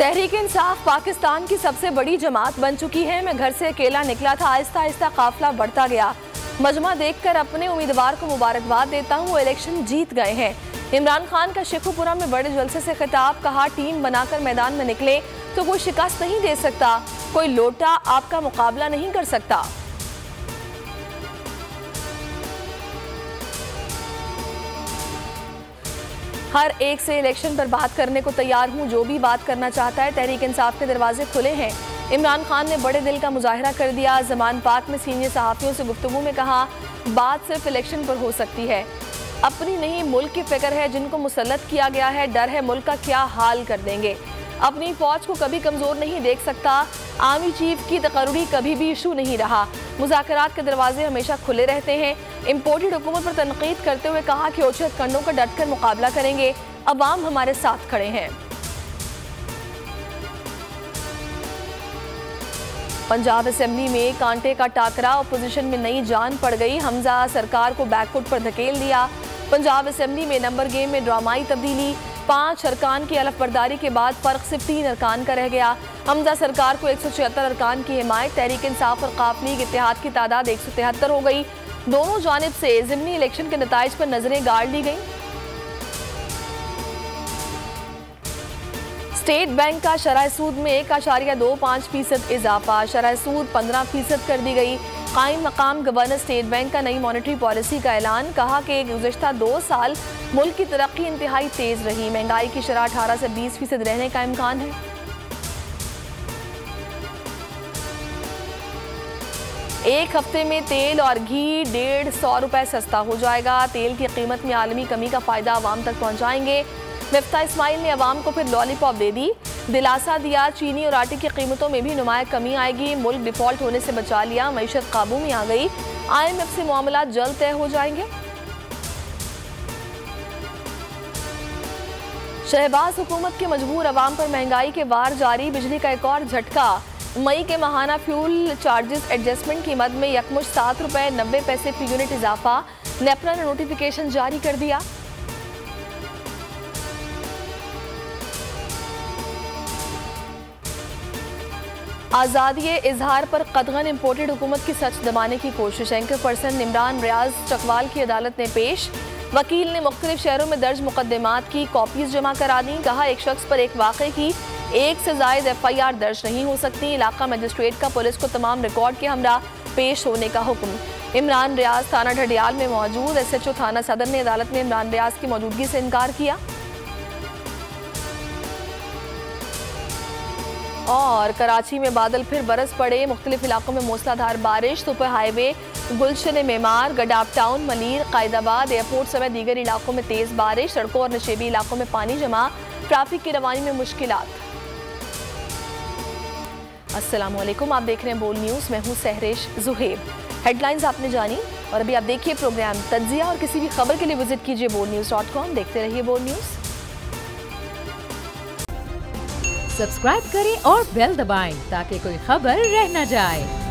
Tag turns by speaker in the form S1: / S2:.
S1: तहरीक इंसाफ पाकिस्तान की सबसे बड़ी जमात बन चुकी है। मैं घर से अकेला निकला था, आहिस्ता आहिस्ता काफिला बढ़ता गया। मजमा देखकर अपने उम्मीदवार को मुबारकबाद देता हूँ, वो इलेक्शन जीत गए हैं। इमरान खान का शेखुपुरा में बड़े जलसे से खिताब, कहा टीम बनाकर मैदान में निकले तो कोई शिकस्त नहीं दे सकता, कोई लोटा आपका मुकाबला नहीं कर सकता। हर एक से इलेक्शन पर बात करने को तैयार हूं, जो भी बात करना चाहता है। तहरीक इंसाफ के दरवाजे खुले हैं। इमरान खान ने बड़े दिल का मुजाहिरा कर दिया। जमान पाक में सीनियर सहाफ़ियों से गुफ्तगू में कहा, बात सिर्फ इलेक्शन पर हो सकती है, अपनी नहीं मुल्क की फिक्र है। जिनको मुसल्लत किया गया है, डर है मुल्क का क्या हाल कर देंगे। अपनी फौज को कभी कमज़ोर नहीं देख सकता। आर्मी चीफ की तकर्री कभी भी इशू नहीं रहा। मुज़ाकरात के दरवाजे हमेशा खुले रहते हैं। इम्पोर्टेड हुकूमत पर तनकीद करते हुए कहा कि ओछत कंडों का डटकर मुकाबला करेंगे, अवाम हमारे साथ खड़े हैं। पंजाब असेंबली में कांटे का टाकरा, अपोजिशन में नई जान पड़ गई। हमजा सरकार को बैकफुट पर धकेल दिया। पंजाब असेंबली में नंबर गेम में ड्रामाई तब्दीली। 5 अरकान की अलफबरदारी के बाद फर्क सिर्फ 3 अरकान का रह गया। हमजा सरकार को 176 अरकान की हिमायत। तहरीक इंसाफ और काफ लीग इत्तेहाद की तादाद 173 हो गई। दोनों जानिब से ज़िमनी इलेक्शन के नताइज पर नजरें गाड़ ली गई। स्टेट बैंक का शरह सूद में 1.25% इजाफा, शरह सूद 15% कर दी गई। कायम मकाम गवर्नर स्टेट बैंक का नई मॉनेटरी पॉलिसी का ऐलान, कहा कि गुज़श्ता 2 साल मुल्क की तरक्की इंतहाई तेज रही। महंगाई की शरह 18 से 20% रहने का इम्कान है। एक हफ्ते में तेल और घी 150 रुपए सस्ता हो जाएगा। तेल की कीमत में आलमी कमी का फायदा आवाम तक पहुंचाएंगे। मिफ्ता इस्माइल ने अवाम को फिर लॉलीपॉप दे दी, दिलासा दिया। चीनी और आटे की कीमतों में भी नुमाया कमी आएगी। मुल्क डिफॉल्ट होने से बचा लिया, मईशत काबू में आ गई। IMF से मामला जल्द तय हो जाएंगे। शहबाज हुकूमत के मजबूर अवाम पर महंगाई के वार जारी। बिजली का एक और झटका। मई के माहाना फ्यूल चार्जेस एडजस्टमेंट की मद में यकमुश्त 7 रुपए 90 पैसे फी यूनिट इजाफा। नेपरा ने नोटिफिकेशन जारी कर दिया। आज़ादी इजहार पर कतगन इम्पोर्टेड हुकूमत की सच दबाने की कोशिश। एंकर पर्सन इमरान रियाज चकवाल की अदालत ने पेश। वकील ने मुख्तलिफ शहरों में दर्ज मुकदमात की कॉपीज जमा करा दी। कहा, एक शख्स पर एक वाक़े की 1 से ज़ायद FIR दर्ज नहीं हो सकती। इलाका मजिस्ट्रेट का पुलिस को तमाम रिकॉर्ड के हमरा पेश होने का हुक्म। इमरान रियाज थाना ढडियाल में मौजूद। SHO थाना सदर ने अदालत में इमरान रियाज की मौजूदगी से इनकार किया। और कराची में बादल फिर बरस पड़े। मुख्तलिफ इलाकों में मूसलाधार बारिश। सुपर हाईवे, गुलशन मेमार, गडाप टाउन, मलीर, कायदाबाद, एयरपोर्ट समेत दीगर इलाकों में तेज बारिश। सड़कों और नशेबी इलाकों में पानी जमा, ट्रैफिक की रवानी में मुश्किलात। अस्सलाम वालेकुम, आप देख रहे हैं बोल न्यूज़। मैं हूँ सहरेश जुहेब। हेडलाइंस आपने जानी और अभी आप देखिए प्रोग्राम तज्जिया। और किसी भी खबर के लिए विजिट कीजिए bolnews.com। देखते रहिए बोल न्यूज़।
S2: सब्सक्राइब करें और बेल दबाएं ताकि कोई खबर रह न जाए।